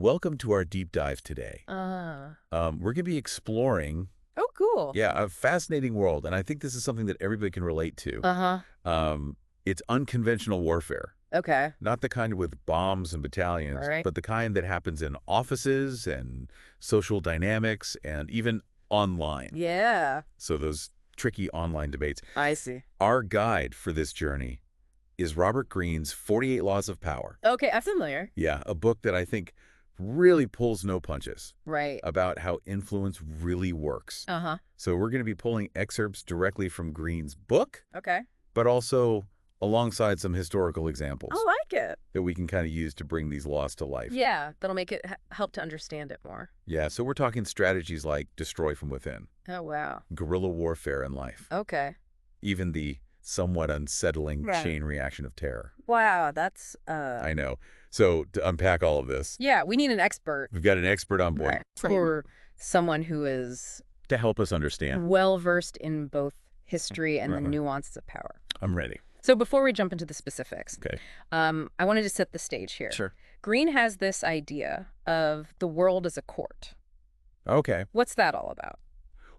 welcome to our deep dive today. We're going to be exploring, Oh, cool. a fascinating world, and I think this is something that everybody can relate to. It's unconventional warfare. Okay. Not the kind with bombs and battalions, Right. but the kind that happens in offices and social dynamics and even online. Yeah. So those tricky online debates. I see. Our guide for this journey is Robert Greene's 48 Laws of Power. Okay, I'm familiar. Yeah, a book that I think really pulls no punches Right. about how influence really works. So we're going to be pulling excerpts directly from Greene's book, Okay. but also alongside some historical examples I like it. that we can kind of use to bring these laws to life. Yeah, that'll make it help to understand it more. Yeah, so we're talking strategies like destroy from within, Oh, wow. guerrilla warfare in life, Okay. even the somewhat unsettling Right. chain reaction of terror. Wow, that's, I know. So to unpack all of this, Yeah, we need an expert. we've got an expert on board Right. For someone who is to help us understand. well-versed in both history and the Right. nuances of power. I'm ready. So before we jump into the specifics, Okay. I wanted to set the stage here. Sure. Greene has this idea of the world as a court. Okay. What's that all about?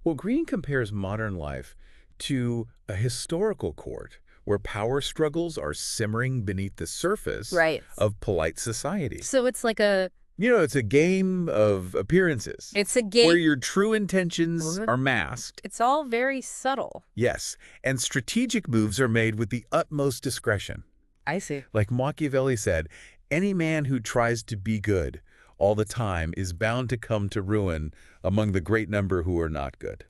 Well, Greene compares modern life to a historical court where power struggles are simmering beneath the surface Right. of polite society. So it's like It's a game of appearances it's a game. where your true intentions are masked. It's all very subtle. Yes, and strategic moves are made with the utmost discretion. I see. Like Machiavelli said, any man who tries to be good all the time is bound to come to ruin among the great number who are not good.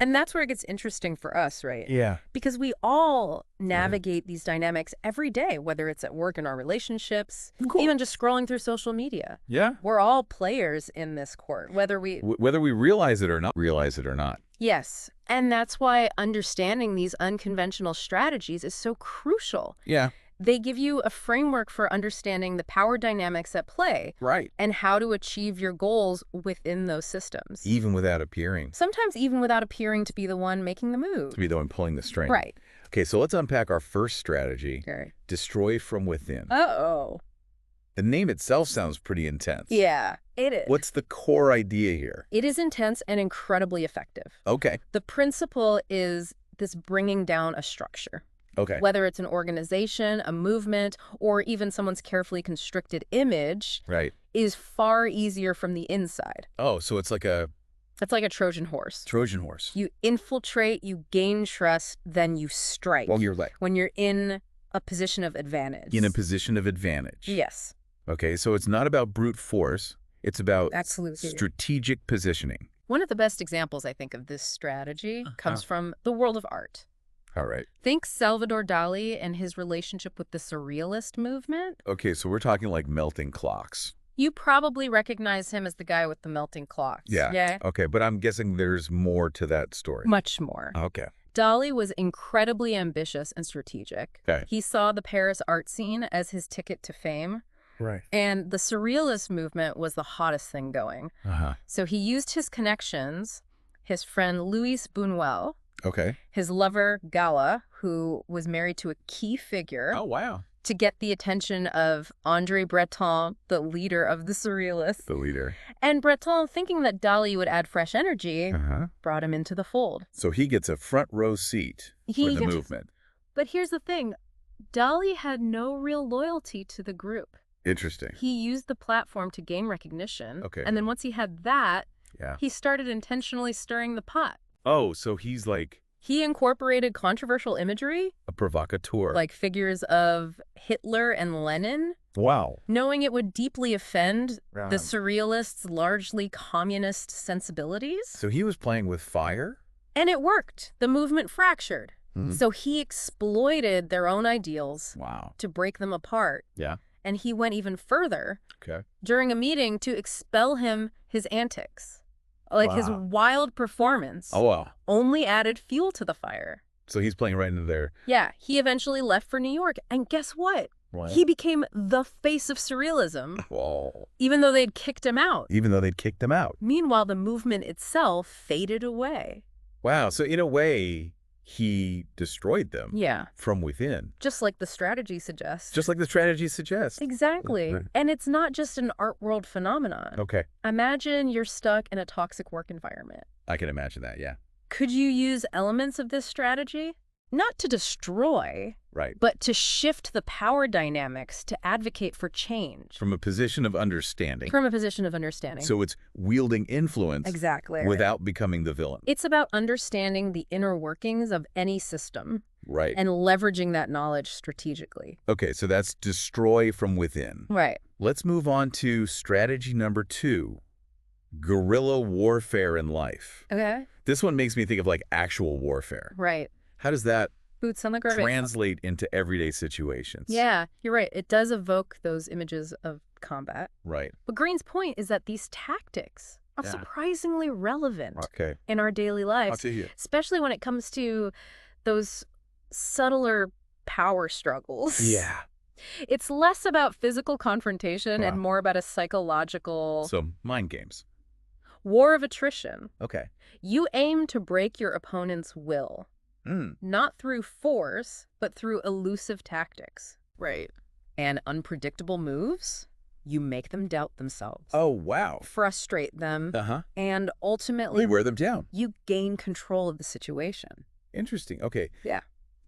And that's where it gets interesting for us, right? Yeah. Because we all navigate these dynamics every day, whether it's at work in our relationships, Cool. even just scrolling through social media. Yeah. We're all players in this court, whether we... Whether we realize it or not. Yes. And that's why understanding these unconventional strategies is so crucial. Yeah. They give you a framework for understanding the power dynamics at play Right. and how to achieve your goals within those systems. Even without appearing Sometimes even without appearing to be the one making the move. to be the one pulling the string. Right. Okay, so let's unpack our first strategy, Okay. destroy from within. Uh-oh. The name itself sounds pretty intense. Yeah, it is. What's the core idea here? It is intense and incredibly effective. Okay. The principle is this bringing down a structure. Okay. Whether it's an organization, a movement, or even someone's carefully constructed image Right. is far easier from the inside. Oh, so it's like a It's like a Trojan horse. Trojan horse. You infiltrate, you gain trust, then you strike. Well, you're like when you're in a position of advantage. in a position of advantage. Yes. Okay, so it's not about brute force. It's about Absolutely. strategic positioning. One of the best examples, I think, of this strategy comes from the world of art. All right. Think Salvador Dali and his relationship with the Surrealist movement. Okay, so we're talking like melting clocks. You probably recognize him as the guy with the melting clocks. Yeah. Yeah. Okay, but I'm guessing there's more to that story. Much more. Okay. Dali was incredibly ambitious and strategic. Okay. He saw the Paris art scene as his ticket to fame. Right. And the Surrealist movement was the hottest thing going. Uh-huh. So he used his connections, his friend Louis Buñuel, Okay. his lover Gala, who was married to a key figure, Oh, wow. to get the attention of André Breton, the leader of the Surrealists. The leader. And Breton, thinking that Dali would add fresh energy, Uh-huh. brought him into the fold. So he gets a front row seat for the movement. But here's the thing. Dali had no real loyalty to the group. Interesting. He used the platform to gain recognition. Okay. And then once he had that, Yeah. he started intentionally stirring the pot. Oh, so he's like He incorporated controversial imagery, a provocateur. like figures of Hitler and Lenin, wow. knowing it would deeply offend Right. the Surrealists' largely communist sensibilities. So he was playing with fire? And it worked. The movement fractured. Mhm. So he exploited their own ideals Wow. to break them apart. Yeah. And he went even further Okay. during a meeting to expel his antics. Like his Wow. wild performance Oh, wow. only added fuel to the fire. So he's playing right into there. Yeah, he eventually left for New York. And guess what? What? He became the face of surrealism, Whoa. even though they'd kicked him out. Even though they'd kicked him out. Meanwhile, the movement itself faded away. Wow. So in a way, he destroyed them Yeah. from within. Just like the strategy suggests. Just like the strategy suggests. Exactly. Right. And it's not just an art world phenomenon. Okay. Imagine you're stuck in a toxic work environment. I can imagine that, yeah. Could you use elements of this strategy? Not to destroy, Right. but to shift the power dynamics to advocate for change. From a position of understanding. From a position of understanding. So it's wielding influence Exactly. without becoming the villain. It's about understanding the inner workings of any system Right. and leveraging that knowledge strategically. Okay, so that's destroy from within. Right. Let's move on to strategy number 2, guerrilla warfare in life. Okay. This one makes me think of like actual warfare. Right. How does that Boots on the ground. translate into everyday situations? Yeah, you're right. It does evoke those images of combat. Right. But Greene's point is that these tactics are Yeah. surprisingly relevant Okay. in our daily lives, I'll tell you. especially when it comes to those subtler power struggles. Yeah. It's less about physical confrontation and Wow. more about a psychological So mind games. war of attrition. Okay. You aim to break your opponent's will, not through force, but through elusive tactics. Right. And unpredictable moves, you make them doubt themselves. Oh, wow. Frustrate them, Uh-huh. and ultimately We wear them down. you gain control of the situation. Interesting. Okay. Yeah.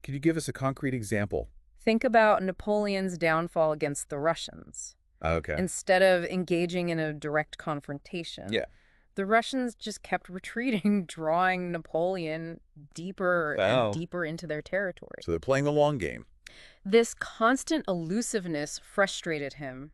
Could you give us a concrete example? Think about Napoleon's downfall against the Russians. Okay. Instead of engaging in a direct confrontation, Yeah. the Russians just kept retreating, drawing Napoleon deeper Wow. and deeper into their territory. So they're playing the long game. This constant elusiveness frustrated him,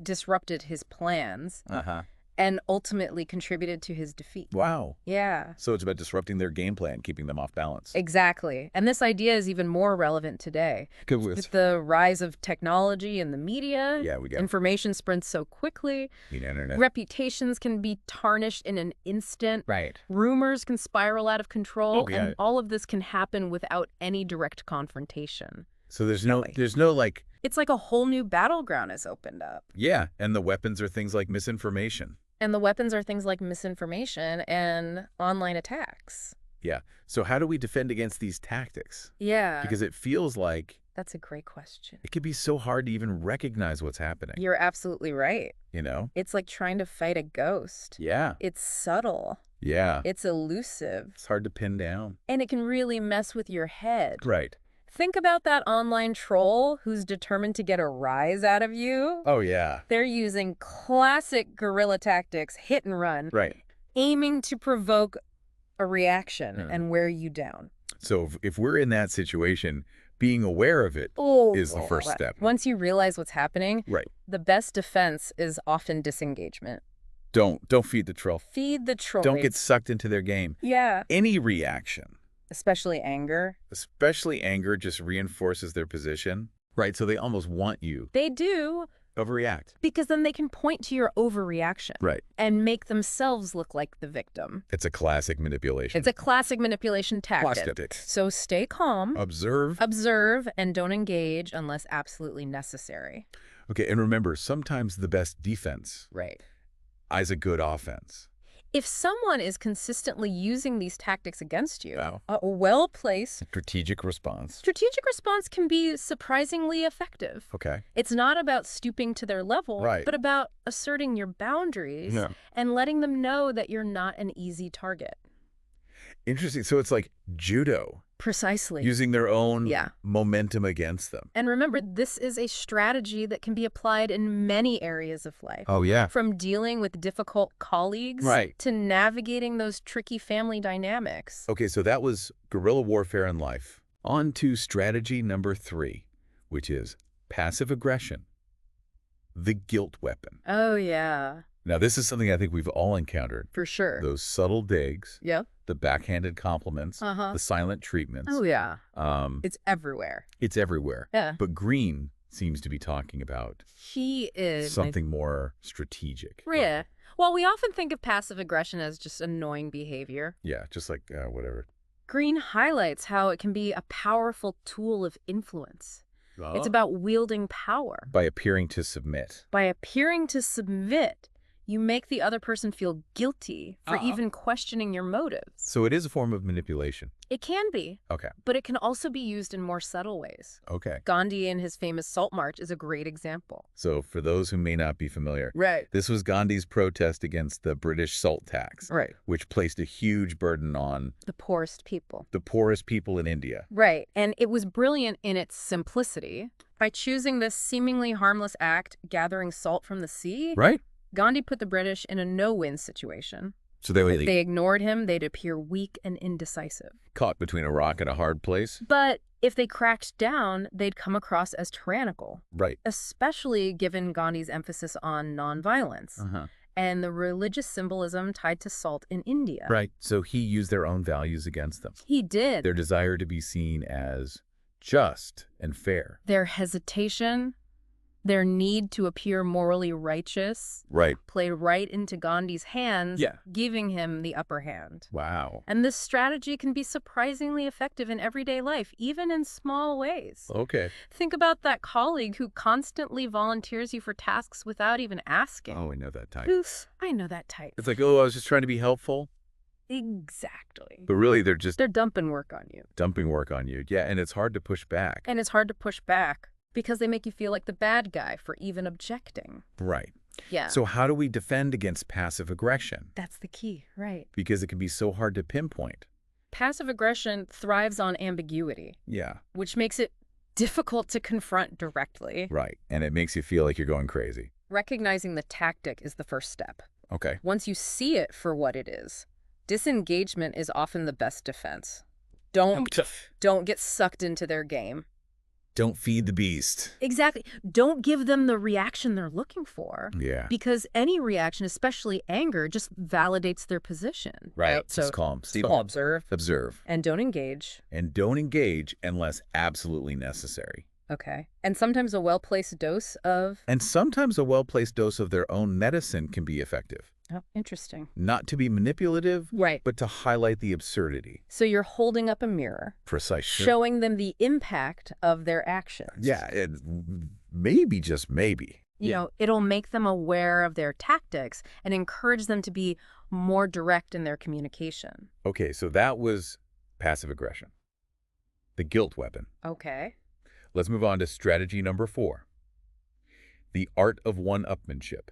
disrupted his plans, Uh-huh. and ultimately contributed to his defeat. Wow. Yeah. So it's about disrupting their game plan, keeping them off balance. Exactly. And this idea is even more relevant today. With the rise of technology and the media, Yeah, we got information sprints so quickly, the internet. reputations can be tarnished in an instant, Right. rumors can spiral out of control, Oh, yeah. and all of this can happen without any direct confrontation. So there's Really. no like, It's like a whole new battleground has opened up. yeah, and the weapons are things like misinformation. And the weapons are things like misinformation and online attacks. Yeah. So how do we defend against these tactics? Yeah. Because it feels like That's a great question. it could be so hard to even recognize what's happening, You're absolutely right. you know? It's like trying to fight a ghost. Yeah. It's subtle. Yeah. It's elusive. It's hard to pin down. And it can really mess with your head. Right. Think about that online troll who's determined to get a rise out of you. Oh, yeah. They're using classic guerrilla tactics, hit and run, Right. aiming to provoke a reaction Yeah. and wear you down. So if we're in that situation, being aware of it is the first step. Once you realize what's happening, Right. the best defense is often disengagement. Don't feed the troll. Feed the troll. Don't get sucked into their game. Yeah. Any reaction, Especially anger. especially anger, just reinforces their position. Right. So they almost want you They do, to overreact. because then they can point to your overreaction Right. and make themselves look like the victim. It's a classic manipulation. It's a classic manipulation tactic. Classic. So stay calm, Observe. observe, and don't engage unless absolutely necessary. Okay. And remember, sometimes the best defense Right. is a good offense. If someone is consistently using these tactics against you, Wow. a well-placed Strategic response. strategic response can be surprisingly effective. Okay. It's not about stooping to their level, Right. but about asserting your boundaries Yeah. and letting them know that you're not an easy target. Interesting. So it's like judo, Precisely. using their own Yeah. momentum against them. And remember, this is a strategy that can be applied in many areas of life. Oh, yeah. From dealing with difficult colleagues Right. to navigating those tricky family dynamics. Okay, so that was guerrilla warfare in life. On to strategy number 3, which is passive aggression, the guilt weapon. Oh, yeah, Now, this is something I think we've all encountered. for sure. Those subtle digs, Yep. the backhanded compliments, Uh-huh. the silent treatments. Oh, yeah. Um, It's everywhere. it's everywhere. Yeah. But Greene seems to be talking about He is something more strategic. Yeah. Well, we often think of passive aggression as just annoying behavior. Yeah, just like whatever. Greene highlights how it can be a powerful tool of influence. It's about wielding power. By appearing to submit. By appearing to submit, You make the other person feel guilty for even questioning your motives. So it is a form of manipulation. It can be, Okay. but it can also be used in more subtle ways. Okay. Gandhi in his famous Salt March is a great example. So for those who may not be familiar, Right. this was Gandhi's protest against the British salt tax, Right. which placed a huge burden on The poorest people. the poorest people in India. Right. And it was brilliant in its simplicity. By choosing this seemingly harmless act, gathering salt from the sea, Right? Gandhi put the British in a no-win situation. So they were If they ignored him, they'd appear weak and indecisive. caught between a rock and a hard place. But if they cracked down, they'd come across as tyrannical, Right. especially given Gandhi's emphasis on nonviolence Uh-huh. and the religious symbolism tied to salt in India. Right. So he used their own values against them. He did. Their desire to be seen as just and fair. Their hesitation, their need to appear morally righteous, Right. played right into Gandhi's hands, Yeah. giving him the upper hand. Wow. And this strategy can be surprisingly effective in everyday life, even in small ways. Okay. Think about that colleague who constantly volunteers you for tasks without even asking. Oh, I know that type. Oof, I know that type. It's like, oh, I was just trying to be helpful. Exactly. But really, they're just They're dumping work on you. dumping work on you. Yeah, and it's hard to push back. And it's hard to push back because they make you feel like the bad guy for even objecting. Right. Yeah. So how do we defend against passive aggression? That's the key, right? Because it can be so hard to pinpoint. Passive aggression thrives on ambiguity, Yeah. which makes it difficult to confront directly. Right. And it makes you feel like you're going crazy. Recognizing the tactic is the first step. Okay. Once you see it for what it is, disengagement is often the best defense. Don't get sucked into their game. Don't feed the beast. Exactly. Don't give them the reaction they're looking for. Yeah. Because any reaction, especially anger, just validates their position. Right. So Just calm. Steve, observe observe. and don't engage. And don't engage unless absolutely necessary. Okay. And sometimes a well-placed dose of... And sometimes a well-placed dose of their own medicine can be effective. Oh, interesting. Not to be manipulative, Right. but to highlight the absurdity. So you're holding up a mirror, Precisely. showing them the impact of their actions. Yeah, maybe, just maybe. You know, it'll make them aware of their tactics and encourage them to be more direct in their communication. Okay, so that was passive aggression. The guilt weapon. Okay. Let's move on to strategy number 4. The art of one-upmanship.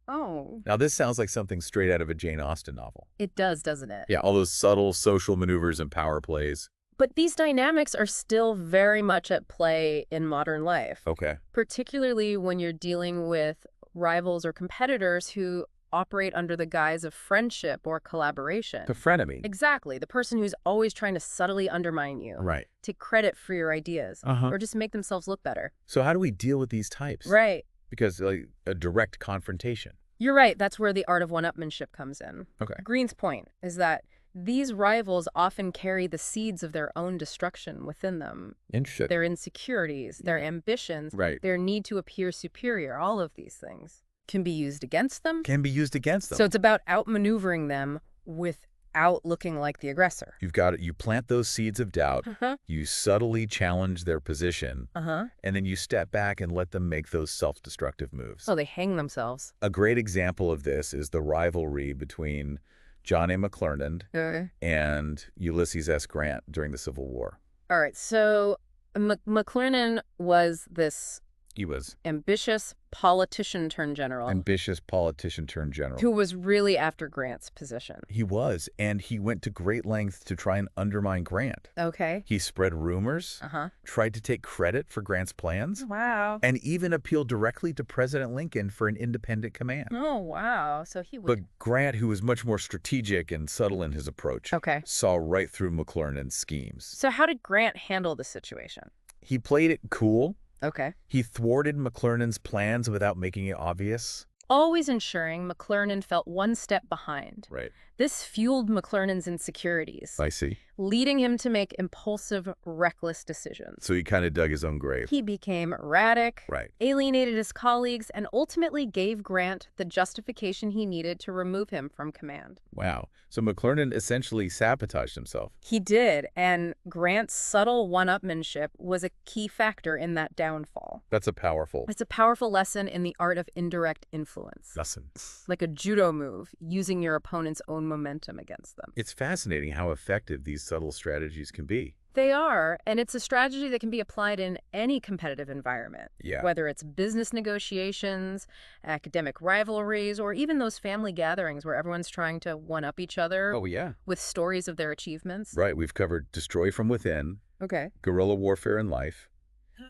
Oh. Now, this sounds like something straight out of a Jane Austen novel. It does, doesn't it? Yeah, all those subtle social maneuvers and power plays. But these dynamics are still very much at play in modern life, Okay. particularly when you're dealing with rivals or competitors who operate under the guise of friendship or collaboration. The frenemy. Exactly. The person who's always trying to subtly undermine you, Right. take credit for your ideas, Uh-huh. or just make themselves look better. So how do we deal with these types? Right. Because, like, a direct confrontation. You're right. That's where the art of one-upmanship comes in. Okay. Greene's point is that these rivals often carry the seeds of their own destruction within them. Interesting. Their insecurities, their ambitions, Right. their need to appear superior, all of these things can be used against them. Can be used against them. So it's about outmaneuvering them without looking like the aggressor. You've got it. You plant those seeds of doubt. Uh-huh. You subtly challenge their position. Uh-huh. And then you step back and let them make those self-destructive moves. Oh, they hang themselves. A great example of this is the rivalry between John A. McClernand and Ulysses S. Grant during the Civil War. All right. So McClernand was this He was ambitious politician turned general. ambitious politician turned general. Who was really after Grant's position. He was, and he went to great lengths to try and undermine Grant. Okay. He spread rumors, Uh-huh. tried to take credit for Grant's plans, Wow. and even appealed directly to President Lincoln for an independent command. Oh, wow. So he But would... Grant, who was much more strategic and subtle in his approach, Okay. saw right through McClernand's schemes. So how did Grant handle the situation? He played it cool. Okay. He thwarted McClernand's plans without making it obvious. Always ensuring McClernand felt one step behind. Right. This fueled McClernand's insecurities. I see. leading him to make impulsive, reckless decisions. So he kind of dug his own grave. He became erratic, Right. alienated his colleagues, and ultimately gave Grant the justification he needed to remove him from command. Wow. So McClernand essentially sabotaged himself. He did, and Grant's subtle one-upmanship was a key factor in that downfall. That's a powerful It's a powerful lesson in the art of indirect influence. lesson. Like a judo move, using your opponent's own momentum against them. It's fascinating how effective these subtle strategies can be. They are, and it's a strategy that can be applied in any competitive environment. Yeah. Whether it's business negotiations, academic rivalries, or even those family gatherings where everyone's trying to one-up each other Oh, yeah. with stories of their achievements. Right. We've covered destroy from within, Okay. guerrilla warfare in life,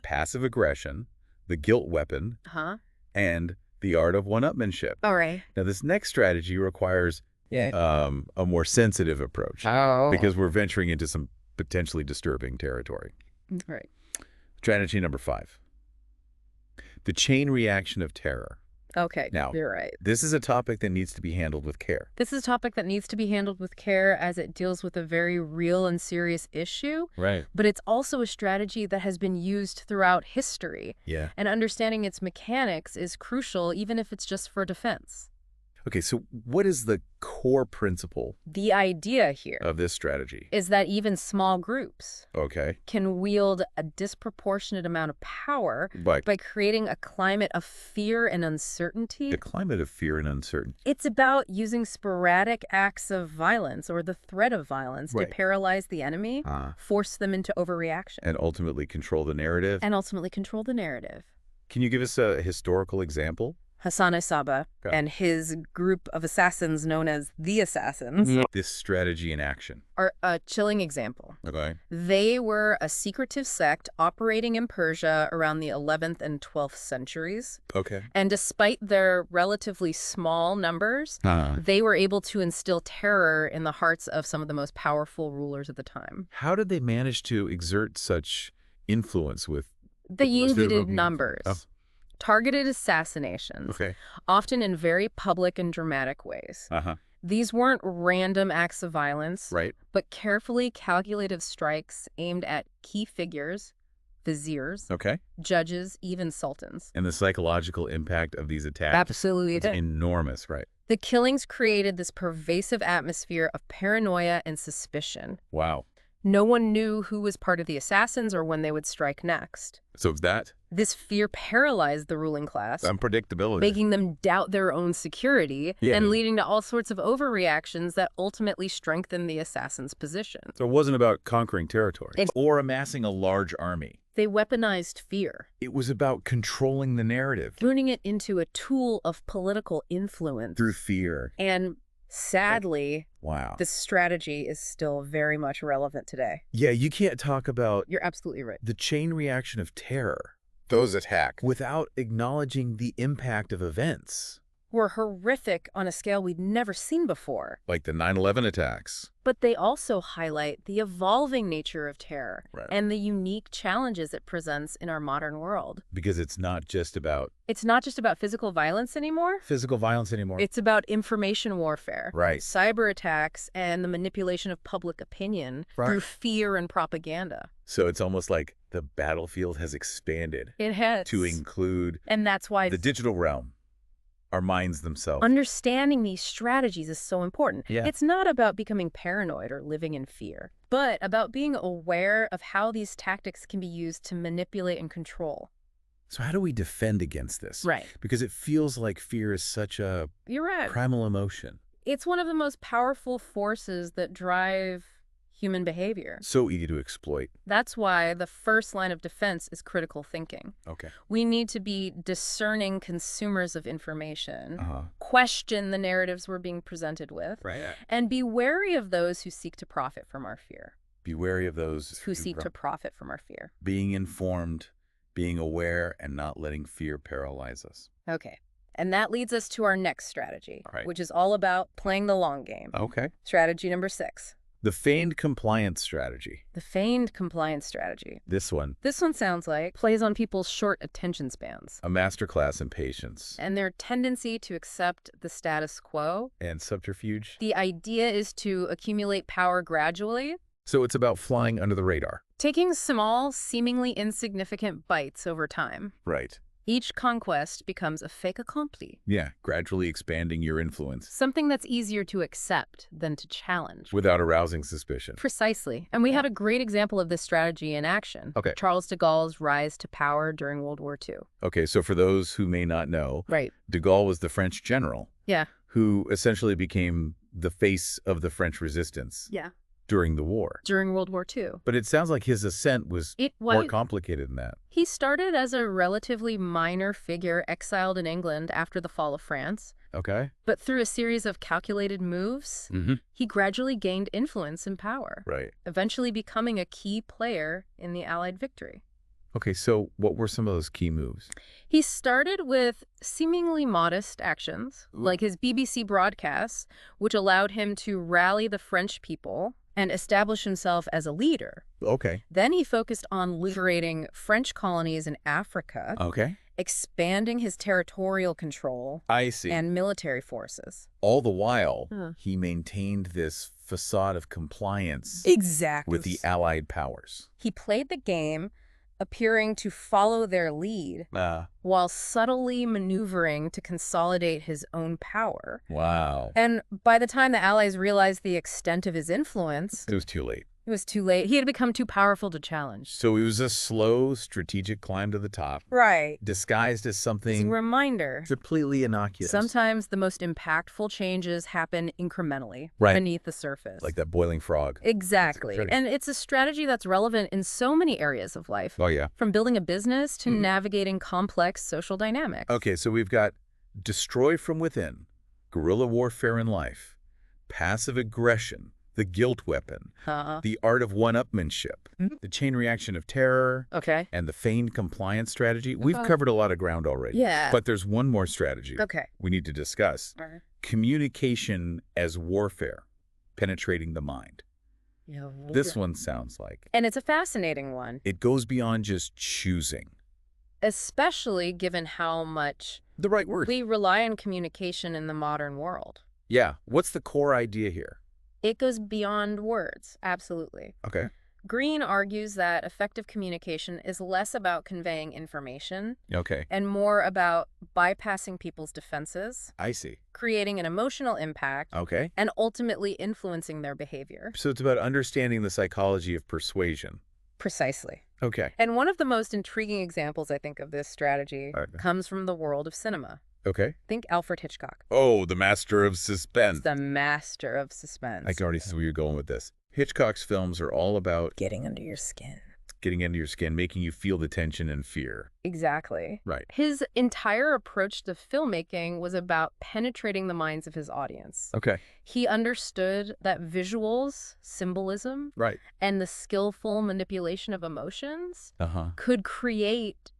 passive aggression, the guilt weapon, Huh? and the art of one-upmanship. All right. Now, this next strategy requires a more sensitive approach Oh. because we're venturing into some potentially disturbing territory. Right. Strategy number 5. The chain reaction of terror. Okay, Now, you're right. This is a topic that needs to be handled with care. This is a topic that needs to be handled with care as it deals with a very real and serious issue, Right. but it's also a strategy that has been used throughout history, Yeah. and understanding its mechanics is crucial even if it's just for defense. Okay, so what is the core principle The idea here of this strategy? is that even small groups Okay. can wield a disproportionate amount of power But by creating a climate of fear and uncertainty. the climate of fear and uncertainty. It's about using sporadic acts of violence or the threat of violence Right. to paralyze the enemy, force them into overreaction, And ultimately control the narrative. and ultimately control the narrative. Can you give us a historical example? Hassan Saba Okay. and his group of assassins known as the Assassins This strategy in action. are a chilling example. Okay. They were a secretive sect operating in Persia around the 11th and 12th centuries. Okay. And despite their relatively small numbers, they were able to instill terror in the hearts of some of the most powerful rulers at the time. How did they manage to exert such influence with... They used Oh. numbers. Targeted assassinations, Okay. often in very public and dramatic ways. Uh-huh. These weren't random acts of violence, Right. but carefully calculated strikes aimed at key figures, viziers, Okay. judges, even sultans. And the psychological impact of these attacks Absolutely. is enormous, right? The killings created this pervasive atmosphere of paranoia and suspicion. Wow. No one knew who was part of the assassins or when they would strike next. So that This fear paralyzed the ruling class, unpredictability. making them doubt their own security Yeah. and leading to all sorts of overreactions that ultimately strengthened the assassin's position. So it wasn't about conquering territory or amassing a large army. They weaponized fear, It was about controlling the narrative turning it into a tool of political influence. through fear. And sadly, Wow. this strategy is still very much relevant today. Yeah, you can't talk about You're absolutely right. the chain reaction of terror, those attacks, without acknowledging the impact of events. Were horrific on a scale we'd never seen before. Like the 9/11 attacks. But they also highlight the evolving nature of terror Right. and the unique challenges it presents in our modern world. Because it's not just about It's not just about physical violence anymore. physical violence anymore. It's about information warfare, Right. cyber attacks, and the manipulation of public opinion Right. through fear and propaganda. So it's almost like the battlefield has expanded It has. to include And that's why the digital realm, our minds themselves. understanding these strategies is so important. Yeah. It's not about becoming paranoid or living in fear, but about being aware of how these tactics can be used to manipulate and control. So how do we defend against this? Right. Because it feels like fear is such a You're right. primal emotion. It's one of the most powerful forces that drive human behavior. So easy to exploit. That's why the first line of defense is critical thinking. Okay. We need to be discerning consumers of information, Uh-huh. question the narratives we're being presented with, Right. and be wary of those who seek to profit from our fear. Be wary of those Who seek to profit from our fear. being informed, being aware, and not letting fear paralyze us. Okay. And that leads us to our next strategy, All right. which is all about playing the long game. Okay. Strategy number 6, The feigned compliance strategy. the feigned compliance strategy. This one, This one sounds like plays on people's short attention spans a masterclass in patience and their tendency to accept the status quo. and subterfuge. The idea is to accumulate power gradually, So it's about flying under the radar. Taking small, seemingly insignificant bites over time. Right. Each conquest becomes a fait accompli. Yeah, gradually expanding your influence. Something that's easier to accept than to challenge. Without arousing suspicion. Precisely. And we had a great example of this strategy in action. Okay. Charles de Gaulle's rise to power during World War II. Okay, so for those who may not know, Right. de Gaulle was the French general. Yeah. Who essentially became the face of the French resistance. Yeah. During the war. During World War II. But it sounds like his ascent was more complicated than that. He started as a relatively minor figure exiled in England after the fall of France. Okay. But through a series of calculated moves, he gradually gained influence and power. Right. Eventually becoming a key player in the Allied victory. Okay, so what were some of those key moves? He started with seemingly modest actions, like his BBC broadcasts, which allowed him to rally the French people and establish himself as a leader. Okay. Then he focused on liberating French colonies in Africa. Okay. Expanding his territorial control. I see. And military forces. All the while, he maintained this facade of compliance. Exactly. With the Allied powers. He played the game, appearing to follow their lead, while subtly maneuvering to consolidate his own power. Wow. And by the time the Allies realized the extent of his influence... It was too late. It was too late. He had become too powerful to challenge. So it was a slow, strategic climb to the top. Right. Disguised as something... It's a reminder. Completely innocuous. Sometimes the most impactful changes happen incrementally, beneath the surface. Like that boiling frog. Exactly. And it's a strategy that's relevant in so many areas of life. Oh, yeah. From building a business to navigating complex social dynamics. Okay, so we've got destroy from within, guerrilla warfare in life, passive aggression, the guilt weapon, the art of one-upmanship, the chain reaction of terror, and the feigned compliance strategy. We've covered a lot of ground already. Yeah. But there's one more strategy we need to discuss. Communication as warfare, penetrating the mind. Yeah, this one sounds like. And it's a fascinating one. It goes beyond just choosing. Especially given how much the right word we rely on communication in the modern world. Yeah. What's the core idea here? It goes beyond words, absolutely. Okay. Greene argues that effective communication is less about conveying information and more about bypassing people's defenses. I see. Creating an emotional impact and ultimately influencing their behavior. So it's about understanding the psychology of persuasion. Precisely. Okay. And one of the most intriguing examples, I think, of this strategy comes from the world of cinema. Okay. Think Alfred Hitchcock. Oh, the master of suspense. The master of suspense. I can already see where you're going with this. Hitchcock's films are all about getting under your skin. Getting under your skin, making you feel the tension and fear. Exactly. Right. His entire approach to filmmaking was about penetrating the minds of his audience. Okay. He understood that visuals, symbolism, and the skillful manipulation of emotions could create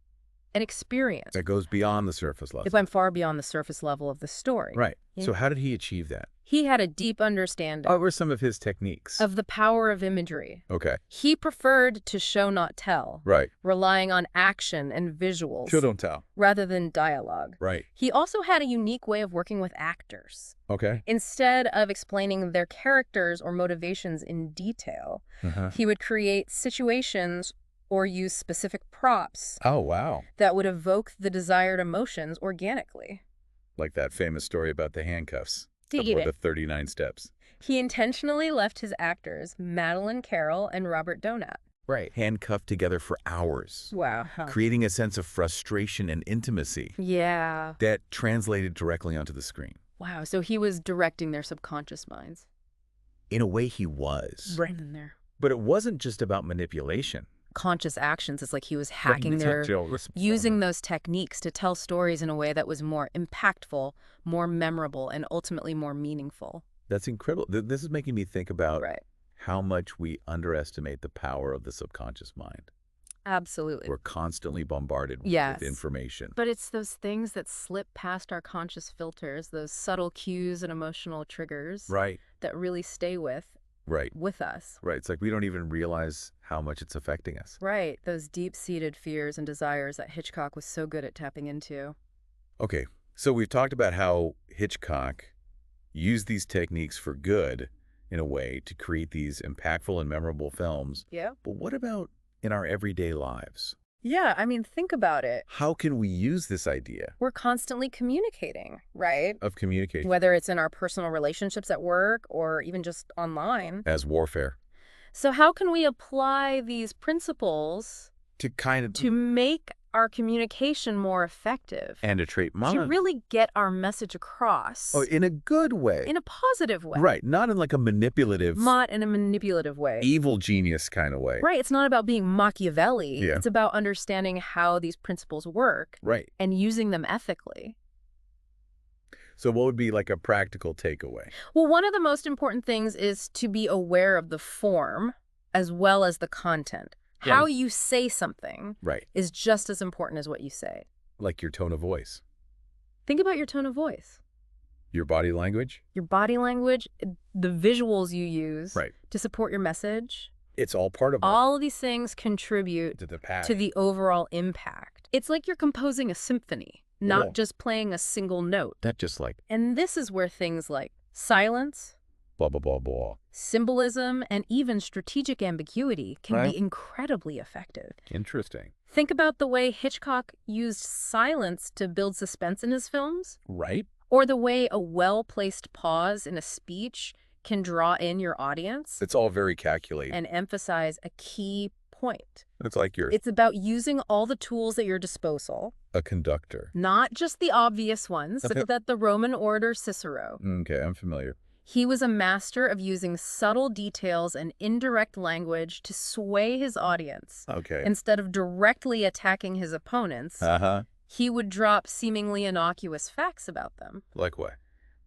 an experience that goes beyond the surface level. It went far beyond the surface level of the story. Right. So how did he achieve that? He had a deep understanding. What were some of his techniques? Of the power of imagery. Okay. He preferred to show, not tell. Right. Relying on action and visuals. Show, don't tell. Rather than dialogue. Right. He also had a unique way of working with actors. Okay. Instead of explaining their characters or motivations in detail, he would create situations or use specific props. Oh, wow. That would evoke the desired emotions organically. Like that famous story about the handcuffs. Or the 39 steps. He intentionally left his actors, Madeline Carroll and Robert Donat. Right. Handcuffed together for hours. Wow. Creating a sense of frustration and intimacy. Yeah. That translated directly onto the screen. Wow. So he was directing their subconscious minds. In a way, he was. Right in there. But it wasn't just about manipulation. Conscious actions. It's like he was hacking using those techniques to tell stories in a way that was more impactful, more memorable, and ultimately more meaningful. That's incredible. This is making me think about how much we underestimate the power of the subconscious mind. Absolutely. We're constantly bombarded with information. But it's those things that slip past our conscious filters, those subtle cues and emotional triggers that really stay with us. Right. It's like we don't even realize how much it's affecting us. Right. Those deep-seated fears and desires that Hitchcock was so good at tapping into. Okay. So we've talked about how Hitchcock used these techniques for good in a way, to create these impactful and memorable films. Yeah. But what about in our everyday lives? Yeah, I mean, think about it. How can we use this idea We're constantly communicating, right? of communication Whether it's in our personal relationships at work or even just online. as warfare So how can we apply these principles to kind of to make our communication more effective? and a trait To mind? really get our message across Oh, in a good way. in a positive way. Right, not in like a manipulative, Not in a manipulative way. evil genius kind of way. Right, it's not about being Machiavelli. Yeah. It's about understanding how these principles work Right. and using them ethically. So what would be like a practical takeaway? Well, one of the most important things is to be aware of the form as well as the content. Yeah. How you say something Right. is just as important as what you say. Like your tone of voice, Think about your tone of voice, your body language. your body language, the visuals you use Right. to support your message. It's all part of All of these things contribute to the path. to the overall impact. It's like you're composing a symphony, not Yeah. just playing a single note. That just like And this is where things like silence, blah, blah, blah, blah. symbolism, and even strategic ambiguity can Right. be incredibly effective. Interesting. Think about the way Hitchcock used silence to build suspense in his films, Right? or the way a well-placed pause in a speech can draw in your audience It's all very calculated. and emphasize a key point. It's like you're It's about using all the tools at your disposal, a conductor. not just the obvious ones, Okay. that the Roman orator Cicero. Okay, I'm familiar. He was a master of using subtle details and indirect language to sway his audience. Okay. Instead of directly attacking his opponents, Uh-huh. he would drop seemingly innocuous facts about them. Like what?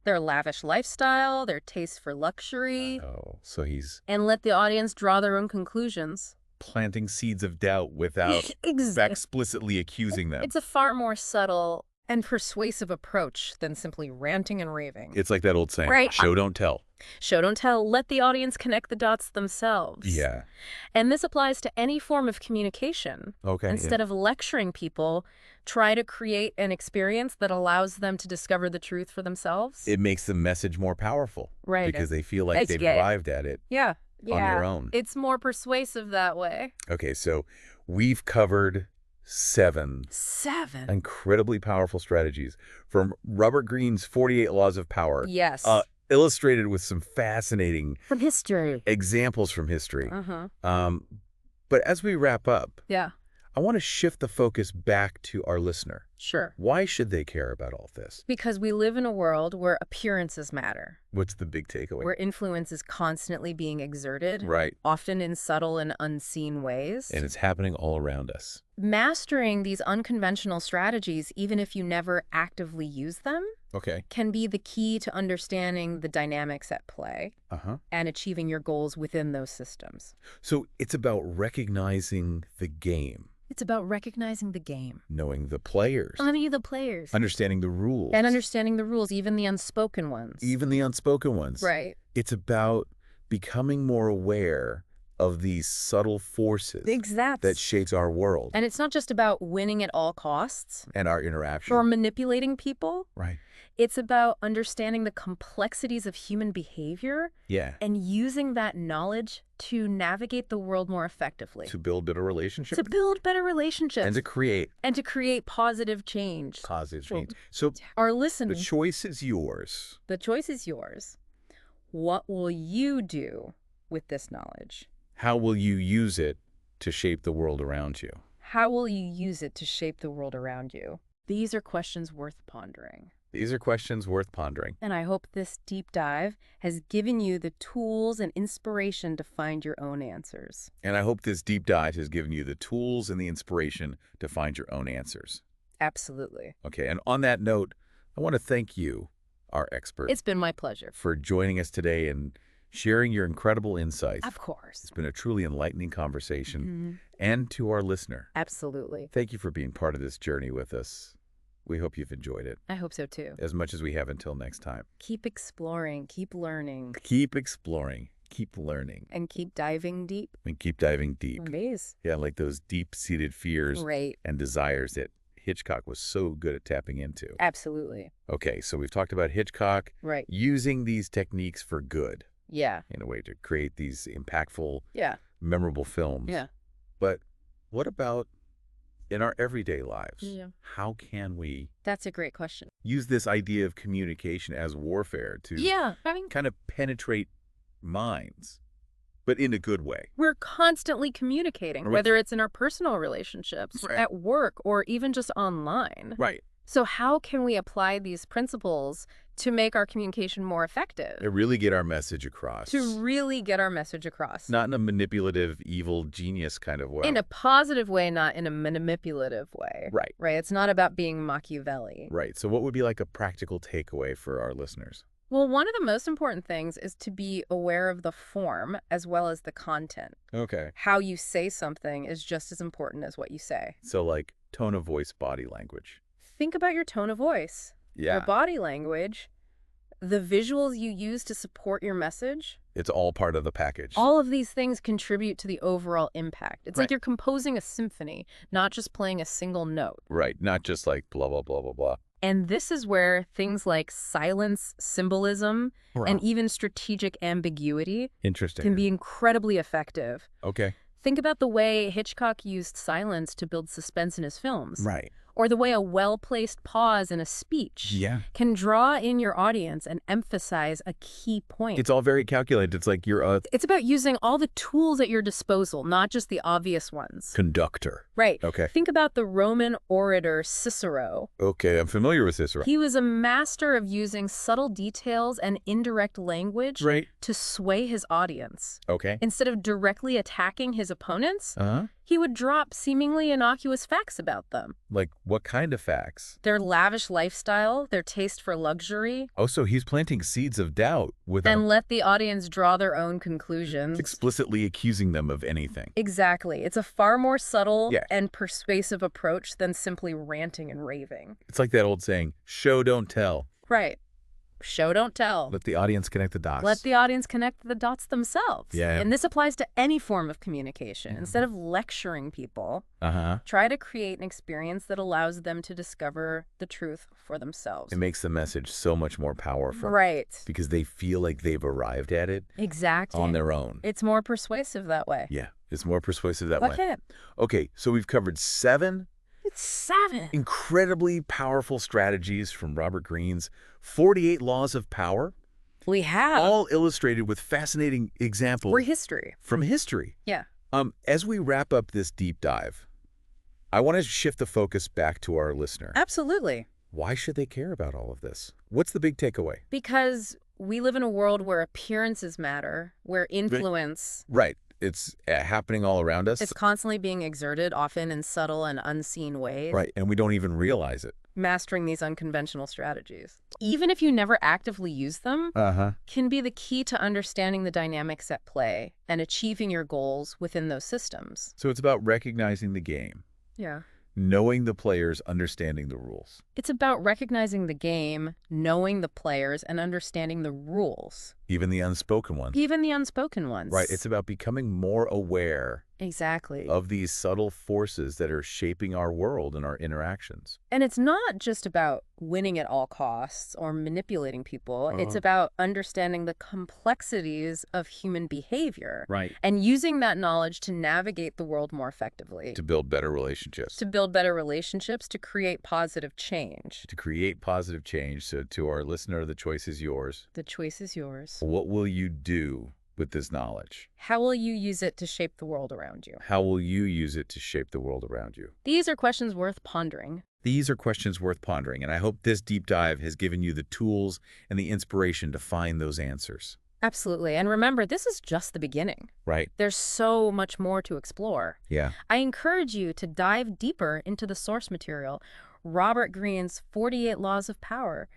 Their lavish lifestyle, their taste for luxury, Oh, so he's and let the audience draw their own conclusions. planting seeds of doubt without Exactly. explicitly accusing them. It's a far more subtle and persuasive approach than simply ranting and raving. It's like that old saying, Right. show don't tell. Show, don't tell. Let the audience connect the dots themselves. Yeah. And this applies to any form of communication. Okay. Instead of lecturing people, try to create an experience that allows them to discover the truth for themselves. It makes the message more powerful. Right. Because they feel like they've arrived at it Yeah. on their own. It's more persuasive that way. Okay, so we've covered 7 incredibly powerful strategies from Robert Greene's 48 Laws of Power. Yes. Illustrated with some fascinating From history. examples from history. Uh-huh. But as we wrap up, Yeah. I want to shift the focus back to our listener. Sure. Why should they care about all this? Because we live in a world where appearances matter, What's the big takeaway? where influence is constantly being exerted, Right. often in subtle and unseen ways. And it's happening all around us. Mastering these unconventional strategies, even if you never actively use them, Okay. can be the key to understanding the dynamics at play Uh-huh. and achieving your goals within those systems. So it's about recognizing the game, It's about recognizing the game. knowing the players, The players. understanding the rules. And understanding the rules, even the unspoken ones. Even the unspoken ones. Right. It's about becoming more aware of these subtle forces Exactly. that shapes our world And it's not just about winning at all costs and our interaction. or manipulating people. Right. It's about understanding the complexities of human behavior Yeah. and using that knowledge to navigate the world more effectively. To build better relationships. To build better relationships. And to create And to create positive change. positive change. So Our the listeners, choice is yours. the choice is yours. What will you do with this knowledge? How will you use it to shape the world around you? How will you use it to shape the world around you? These are questions worth pondering. These are questions worth pondering. And I hope this deep dive has given you the tools and inspiration to find your own answers. And I hope this deep dive has given you the tools and the inspiration to find your own answers. Absolutely. Okay, and on that note, I want to thank you, our expert, It's been my pleasure. for joining us today and sharing your incredible insights. Of course. It's been a truly enlightening conversation. And to our listener, Absolutely. thank you for being part of this journey with us. We hope you've enjoyed it I hope so too. as much as we have until next time. Keep exploring, keep learning, Keep exploring, keep learning, and keep diving deep. and keep diving deep. Amaze. Yeah, like those deep-seated fears Right. and desires that Hitchcock was so good at tapping into. Absolutely. Okay, so we've talked about Hitchcock Right. using these techniques for good. Yeah. in a way to create these impactful, Yeah. memorable films. Yeah. But what about in our everyday lives? Yeah. How can we That's a great question. use this idea of communication as warfare to Yeah. I mean, kind of penetrate minds, but in a good way? we're constantly communicating, Right. whether it's in our personal relationships, Right. at work, or even just online. Right. So how can we apply these principles to make our communication more effective? To really get our message across. To really get our message across. Not in a manipulative, evil genius kind of way. In a positive way, not in a manipulative way. Right. Right. It's not about being Machiavelli. Right. So what would be like a practical takeaway for our listeners? Well, one of the most important things is to be aware of the form as well as the content. Okay. How you say something is just as important as what you say. So like tone of voice, body language. Think about your tone of voice, your Yeah. body language, the visuals you use to support your message. It's all part of the package. All of these things contribute to the overall impact. It's Right. like you're composing a symphony, not just playing a single note. Right. Not just like blah, blah, blah, blah, blah. And this is where things like silence, symbolism, and Wow. even strategic ambiguity Interesting. can be incredibly effective. Okay. Think about the way Hitchcock used silence to build suspense in his films. Right. Or the way a well-placed pause in a speech Yeah. can draw in your audience and emphasize a key point. It's all very calculated. It's like you're a It's about using all the tools at your disposal, not just the obvious ones. conductor. Right. Okay. Think about the Roman orator Cicero. Okay. I'm familiar with this. He was a master of using subtle details and indirect language Right. to sway his audience. Okay. Instead of directly attacking his opponents, Uh-huh. he would drop seemingly innocuous facts about them. Like what kind of facts? Their lavish lifestyle, their taste for luxury, Oh, so he's planting seeds of doubt without and let the audience draw their own conclusions. explicitly accusing them of anything. Exactly. It's a far more subtle Yeah. and persuasive approach than simply ranting and raving. It's like that old saying, show, don't tell. Right. Show, don't tell. Let the audience connect the dots. Let the audience connect the dots themselves. Yeah. And this applies to any form of communication. Instead of lecturing people, Uh-huh. try to create an experience that allows them to discover the truth for themselves. It makes the message so much more powerful. Right. Because they feel like they've arrived at it Exactly. on their own. It's more persuasive that way. Yeah. It's more persuasive that way. Okay. Okay. So we've covered 7 It's 7. incredibly powerful strategies from Robert Greene's 48 Laws of Power, We have. all illustrated with fascinating examples We're history. from history. Yeah. As we wrap up this deep dive, I want to shift the focus back to our listener. Absolutely. Why should they care about all of this? What's the big takeaway? Because we live in a world where appearances matter, where influence Right. It's happening all around us. is constantly being exerted, often in subtle and unseen ways. Right. And we don't even realize it. Mastering these unconventional strategies, even if you never actively use them, Uh-huh. can be the key to understanding the dynamics at play and achieving your goals within those systems. So it's about recognizing the game, Yeah. knowing the players, understanding the rules. It's about recognizing the game, knowing the players, and understanding the rules, Even the unspoken ones. even the unspoken ones. Right. It's about becoming more aware Exactly. of these subtle forces that are shaping our world and our interactions. And it's not just about winning at all costs or manipulating people. It's about understanding the complexities of human behavior Right. and using that knowledge to navigate the world more effectively, To build better relationships. to build better relationships, to create positive change. To create positive change. So to our listener, the choice is yours. The choice is yours. What will you do with this knowledge? How will you use it to shape the world around you? How will you use it to shape the world around you? These are questions worth pondering. These are questions worth pondering, and I hope this deep dive has given you the tools and the inspiration to find those answers. Absolutely. And remember, this is just the beginning. Right? There's so much more to explore. Yeah. I encourage you to dive deeper into the source material, Robert Greene's 48 Laws of Power,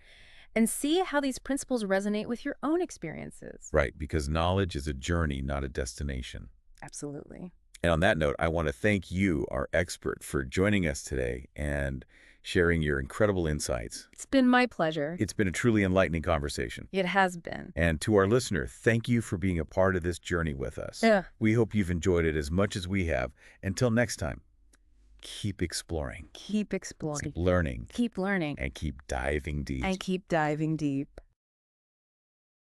and see how these principles resonate with your own experiences. Right, because knowledge is a journey, not a destination. Absolutely. And on that note, I want to thank you, our expert, for joining us today and sharing your incredible insights. It's been my pleasure. It's been a truly enlightening conversation. It has been. And to our listener, thank you for being a part of this journey with us. Yeah. We hope you've enjoyed it as much as we have. Until next time, keep exploring, Keep exploring. keep learning, Keep learning. and keep diving deep. And keep diving deep.